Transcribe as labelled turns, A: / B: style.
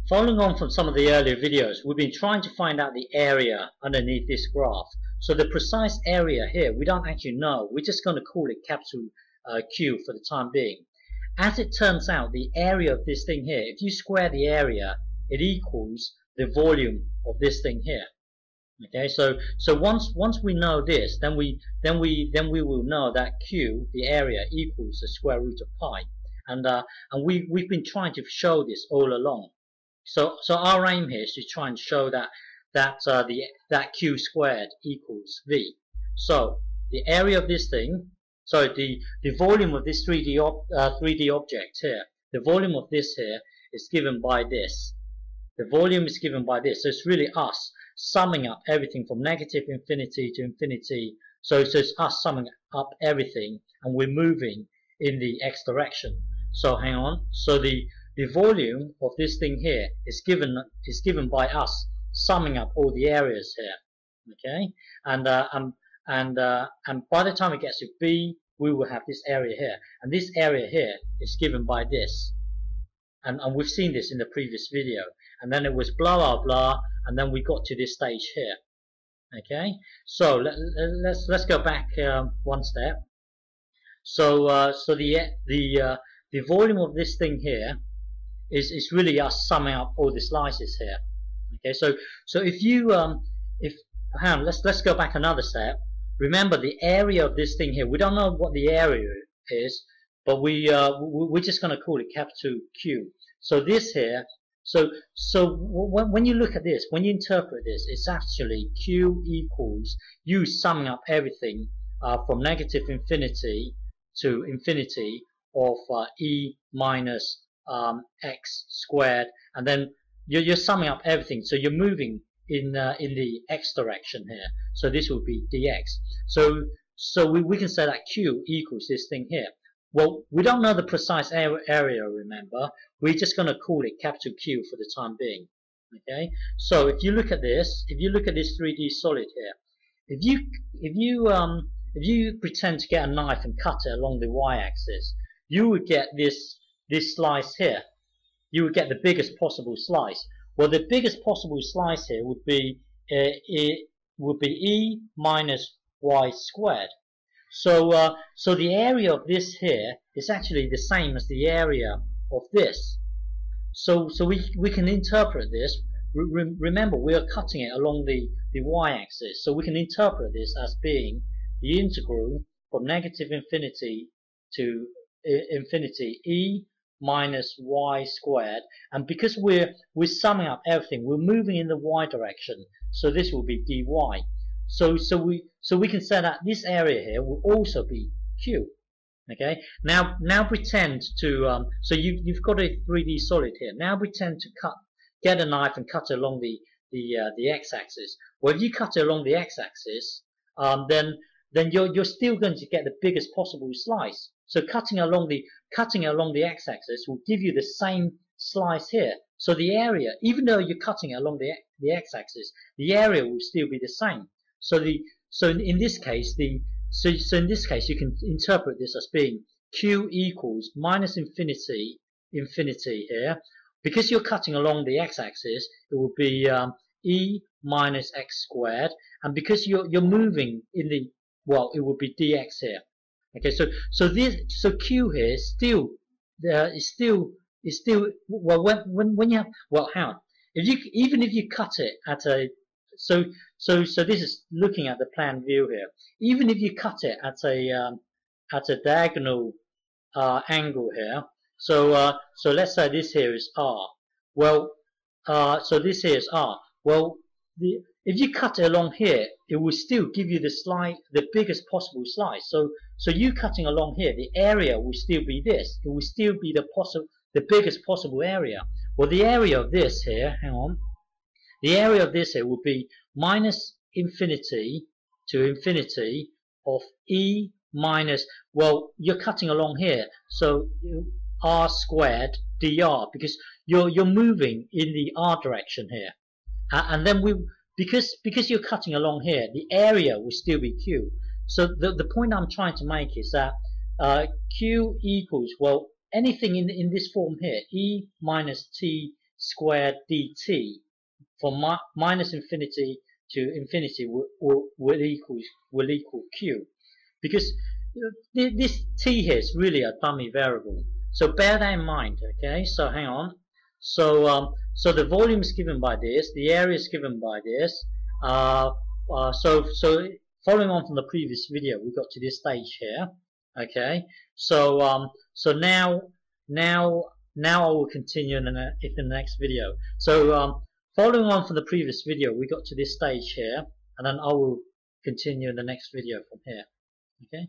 A: Following on from some of the earlier videos, we've been trying to find out the area underneath this graph. So the precise area here, we don't actually know. We're just going to call it capital Q for the time being. As it turns out, the area of this thing here, if you square the area, it equals the volume of this thing here. Okay, so once we know this, then we will know that Q, the area, equals the square root of pi, and we've been trying to show this all along. So our aim here is to try and show that Q squared equals V. So the area of this thing, so the volume of this 3D object here, the volume of this here is given by this. The volume is given by this. So it's really us summing up everything from negative infinity to infinity. So it's us summing up everything, and we're moving in the x direction. So hang on. So the volume of this thing here is given by us summing up all the areas here. Okay, and by the time it gets to B, we will have this area here, and this area here is given by this. And we've seen this in the previous video, and then it was blah blah blah, and then we got to this stage here. Okay, so let's go back one step. So the volume of this thing here is really us summing up all the slices here. Okay, so if you let's go back another step. Remember the area of this thing here. We don't know what the area is, but we're just going to call it capital Q. So this here, so when you look at this, when you interpret this, it's actually Q equals you summing up everything from negative infinity to infinity of E minus x squared, and then you're summing up everything. So you're moving in the x direction here. So this will be dx. So we can say that Q equals this thing here. Well, we don't know the precise area, remember. We're just going to call it capital Q for the time being. Okay. So if you look at this 3D solid here, if you pretend to get a knife and cut it along the y-axis, you would get this slice here. You would get the biggest possible slice. Well, the biggest possible slice here would be E minus y squared. So the area of this here is actually the same as the area of this. So we can interpret this. Remember, we are cutting it along the y-axis, so we can interpret this as being the integral from negative infinity to infinity E minus y squared, and because we're summing up everything, we're moving in the y direction, so this will be dy. So we can say that this area here will also be Q. Okay. Now pretend to so you've got a 3D solid here. Now pretend to get a knife and cut it along the x-axis. Well, if you cut it along the x-axis, then you're still going to get the biggest possible slice. So cutting along the x-axis will give you the same slice here. So the area, even though you're cutting it along the x-axis, the area will still be the same. So in this case you can interpret this as being Q equals minus infinity here. Because you're cutting along the x-axis, it will be E minus x squared, and because you're moving in the, well, it will be dx here. Okay, so Q here is still well, when you have, well, how, even if you cut it at a, so this is looking at the plan view here. Even if you cut it at a diagonal angle here, so let's say this here is R. Well, so this here is R. Well, if you cut it along here, it will still give you the biggest possible slice. So you cutting along here, the area will still be this. It will still be the biggest possible area. Well, the area of this here, hang on, the area of this here will be minus infinity to infinity of E minus, well, you're cutting along here, so R squared dr, because you're moving in the R direction here, and then because you're cutting along here, the area will still be Q. So the point I'm trying to make is that Q equals, well, anything in this form here, E minus T squared dt from minus infinity to infinity will equal q, because this t here is really a dummy variable. So bear that in mind. Okay, so hang on. So the volume is given by this, the area is given by this. So following on from the previous video, we got to this stage here. Okay, so now I will continue in the next video. So following on from the previous video, we got to this stage here, and then I will continue in the next video from here. Okay.